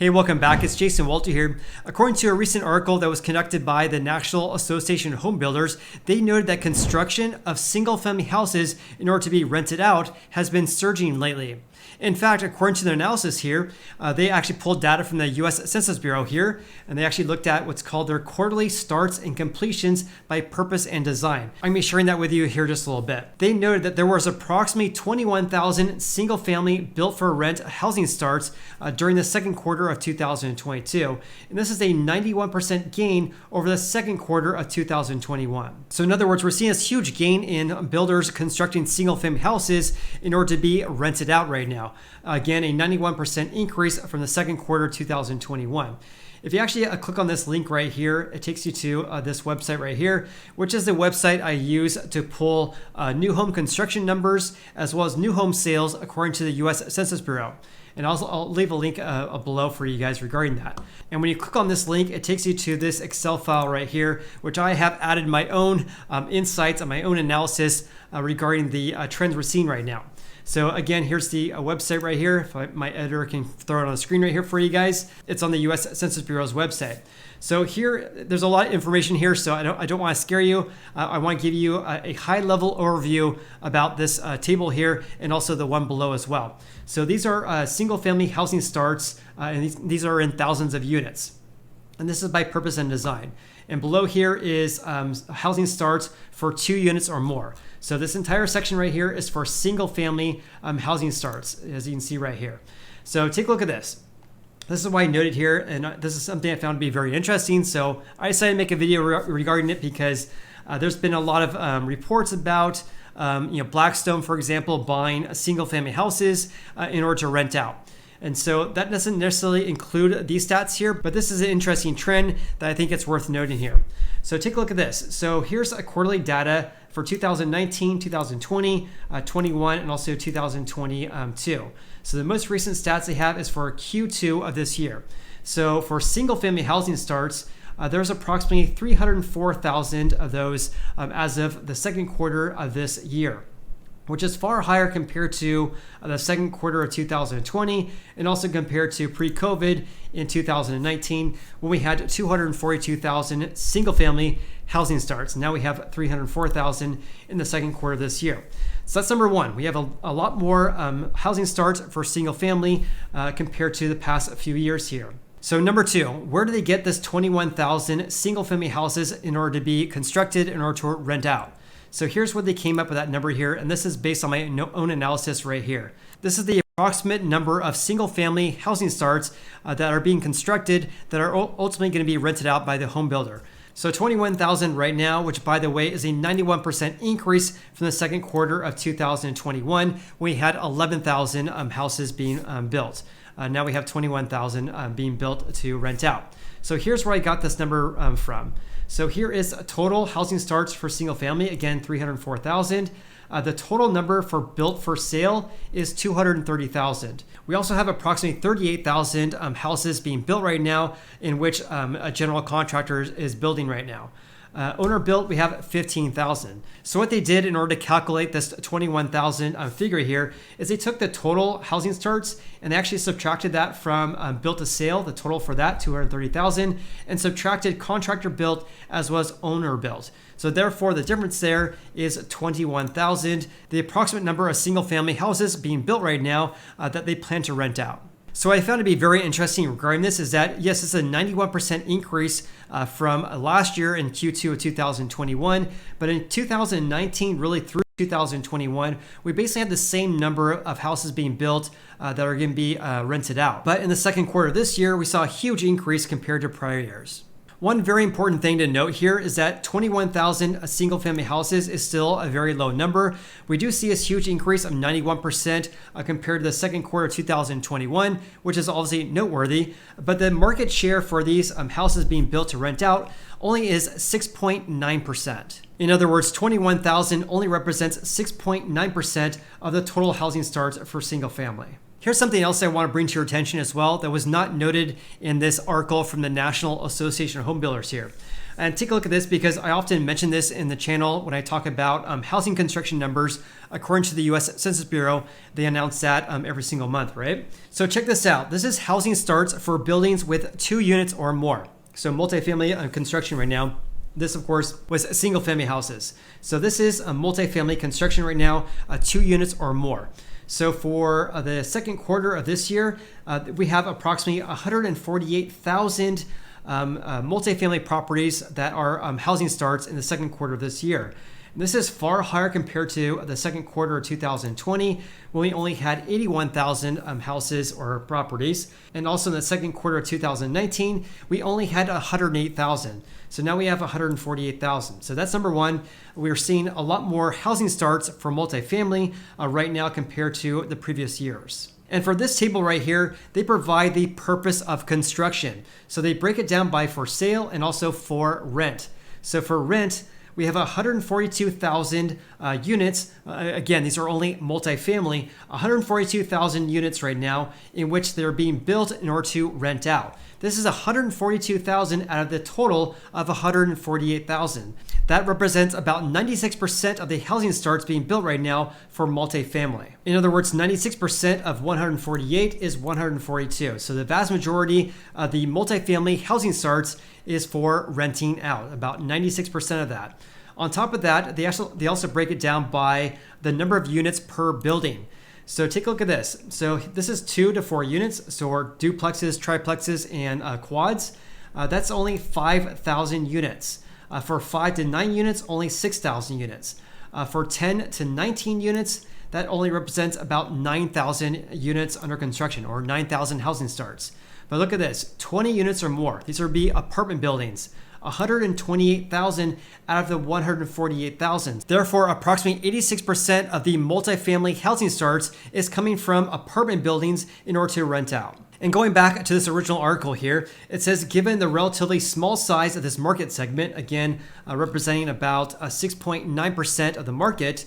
Hey, welcome back. It's Jason Walter here. According to a recent article that was conducted by the National Association of Home Builders, they noted that construction of single-family houses in order to be rented out has been surging lately. In fact, according to their analysis here, they actually pulled data from the U.S. Census Bureau here, and they actually looked at what's called their quarterly starts and completions by purpose and design. I'm going to be sharing that with you here just a little bit. They noted that there was approximately 21,000 single-family built-for-rent housing starts during the second quarter of 2022, and this is a 91% gain over the second quarter of 2021. So in other words, we're seeing this huge gain in builders constructing single-family houses in order to be rented out right now. Again, a 91% increase from the second quarter 2021. If you actually click on this link right here, it takes you to this website right here, which is the website I use to pull new home construction numbers as well as new home sales according to the U.S. Census Bureau. And I'll leave a link below for you guys regarding that. And when you click on this link, it takes you to this Excel file right here, which I have added my own insights and my own analysis regarding the trends we're seeing right now. So again, here's the website right here. If my editor can throw it on the screen right here for you guys. It's on the U.S. Census Bureau's website. So here, there's a lot of information here, so I don't want to scare you. I want to give you a high-level overview about this table here and also the one below as well. So these are single-family housing starts, and these are in thousands of units. And this is by purpose and design. And below here is housing starts for 2 units or more. So this entire section right here is for single family housing starts, as you can see right here. So take a look at this. This is why I noted here, and this is something I found to be very interesting. So I decided to make a video regarding it because there's been a lot of reports about Blackstone, for example, buying single family houses in order to rent out. And so that doesn't necessarily include these stats here, but this is an interesting trend that I think it's worth noting here. So take a look at this. So here's a quarterly data for 2019, 2020, 21, and also 2022. So the most recent stats they have is for Q2 of this year. So for single family housing starts, there's approximately 304,000 of those as of the second quarter of this year, which is far higher compared to the second quarter of 2020 and also compared to pre-COVID in 2019 when we had 242,000 single-family housing starts. Now we have 304,000 in the second quarter of this year. So that's number one. We have a lot more housing starts for single-family compared to the past few years here. So number two, where do they get this 21,000 single-family houses in order to be constructed in order to rent out? So here's where they came up with that number here, and this is based on my own analysis right here. This is the approximate number of single-family housing starts that are being constructed that are ultimately going to be rented out by the home builder. So 21,000 right now, which by the way is a 91% increase from the second quarter of 2021 when we had 11,000 houses being built. Now we have 21,000 being built to rent out. So here's where I got this number from. So here is total housing starts for single family, again 304,000. The total number for built for sale is 230,000. We also have approximately 38,000 houses being built right now in which a general contractor is building right now. Owner built, we have 15,000. So what they did in order to calculate this 21,000 figure here is they took the total housing starts and they actually subtracted that from built to sale, the total for that 230,000, and subtracted contractor built as well as owner built. So therefore the difference there is 21,000, the approximate number of single family houses being built right now that they plan to rent out. So what I found to be very interesting regarding this is that, yes, it's a 91% increase from last year in Q2 of 2021, but in 2019, really through 2021, we basically had the same number of houses being built that are going to be rented out. But in the second quarter of this year, we saw a huge increase compared to prior years. One very important thing to note here is that 21,000 single-family houses is still a very low number. We do see a huge increase of 91% compared to the second quarter of 2021, which is obviously noteworthy. But the market share for these houses being built to rent out only is 6.9%. In other words, 21,000 only represents 6.9% of the total housing starts for single-family. Here's something else I want to bring to your attention as well that was not noted in this article from the National Association of Home Builders here. And take a look at this because I often mention this in the channel when I talk about housing construction numbers. According to the US Census Bureau, they announce that every single month, right? So check this out. This is housing starts for buildings with 2 units or more. So multifamily construction right now. This, of course, was single family houses. So this is a multifamily construction right now, 2 units or more. So for the second quarter of this year, we have approximately 148,000 multifamily properties that are housing starts in the second quarter of this year. And this is far higher compared to the second quarter of 2020, when we only had 81,000 houses or properties. And also in the second quarter of 2019, we only had 108,000. So now we have 148,000. So that's number one. We're seeing a lot more housing starts for multifamily right now compared to the previous years. And for this table right here, they provide the purpose of construction. So they break it down by for sale and also for rent. So for rent, we have 142,000 units. Again, these are only multifamily, 142,000 units right now in which they're being built in order to rent out. This is 142,000 out of the total of 148,000. That represents about 96% of the housing starts being built right now for multifamily. In other words, 96% of 148 is 142. So the vast majority of the multifamily housing starts is for renting out, about 96% of that. On top of that, they also break it down by the number of units per building. So take a look at this. So this is 2 to 4 units. So our duplexes, triplexes, and quads. That's only 5,000 units. For 5 to 9 units, only 6,000 units. For 10 to 19 units, that only represents about 9,000 units under construction, or 9,000 housing starts. But look at this, 20 units or more. These would be apartment buildings. 128,000 out of the 148,000. Therefore, approximately 86% of the multifamily housing starts is coming from apartment buildings in order to rent out. And going back to this original article here, it says, given the relatively small size of this market segment, again, representing about 6.9% of the market,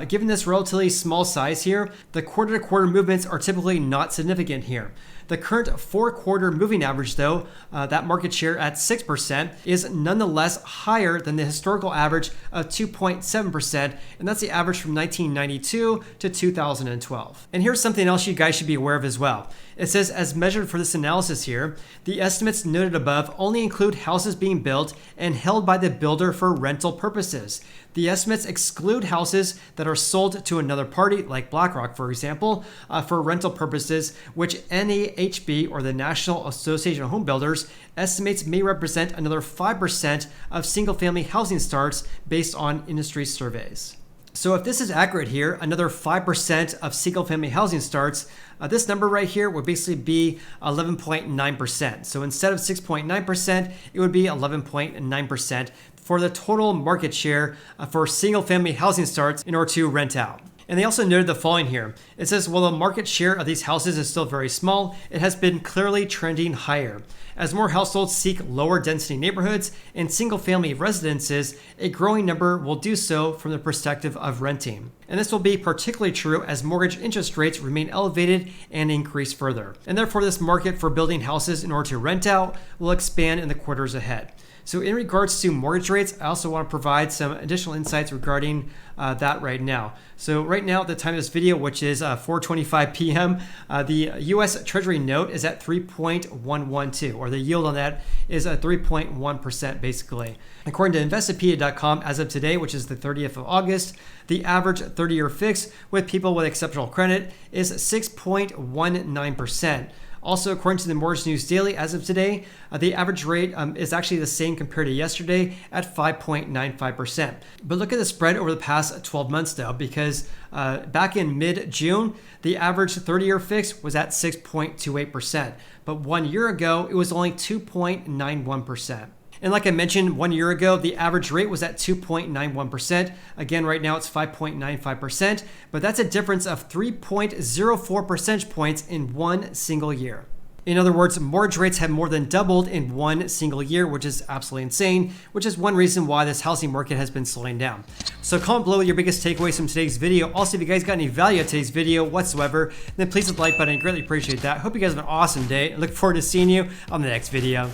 given this relatively small size here, the quarter-to-quarter movements are typically not significant here. The current 4-quarter moving average, though, that market share at 6%, is nonetheless higher than the historical average of 2.7%, and that's the average from 1992 to 2012. And here's something else you guys should be aware of as well. It says, as measured for this analysis here, the estimates noted above only include houses being built and held by the builder for rental purposes. The estimates exclude houses that are sold to another party, like BlackRock, for example, for rental purposes, which NAHB, or the National Association of Home Builders, estimates may represent another 5% of single-family housing starts based on industry surveys. So if this is accurate here, another 5% of single-family housing starts, this number right here would basically be 11.9%. So instead of 6.9%, it would be 11.9% for the total market share for single-family housing starts in order to rent out. And they also noted the following here. It says, while the market share of these houses is still very small, it has been clearly trending higher. As more households seek lower density neighborhoods and single-family residences, a growing number will do so from the perspective of renting. And this will be particularly true as mortgage interest rates remain elevated and increase further. And therefore, this market for building houses in order to rent out will expand in the quarters ahead. So in regards to mortgage rates, I also want to provide some additional insights regarding that right now. So right now at the time of this video, which is 4:25 p.m., the US Treasury note is at 3.112, or the yield on that is at 3.1% basically. According to Investopedia.com, as of today, which is the 30th of August, the average 30-year fix with people with exceptional credit is 6.19%. Also, according to the Mortgage News Daily, as of today, the average rate is actually the same compared to yesterday at 5.95%. But look at the spread over the past 12 months, though, because back in mid-June, the average 30-year fix was at 6.28%. But 1 year ago, it was only 2.91%. And like I mentioned, 1 year ago, the average rate was at 2.91%. Again, right now it's 5.95%, but that's a difference of 3.04 percentage points in 1 single year. In other words, mortgage rates have more than doubled in 1 single year, which is absolutely insane, which is one reason why this housing market has been slowing down. So comment below your biggest takeaways from today's video. Also, if you guys got any value out of today's video whatsoever, then please hit the like button. I greatly appreciate that. Hope you guys have an awesome day and look forward to seeing you on the next video.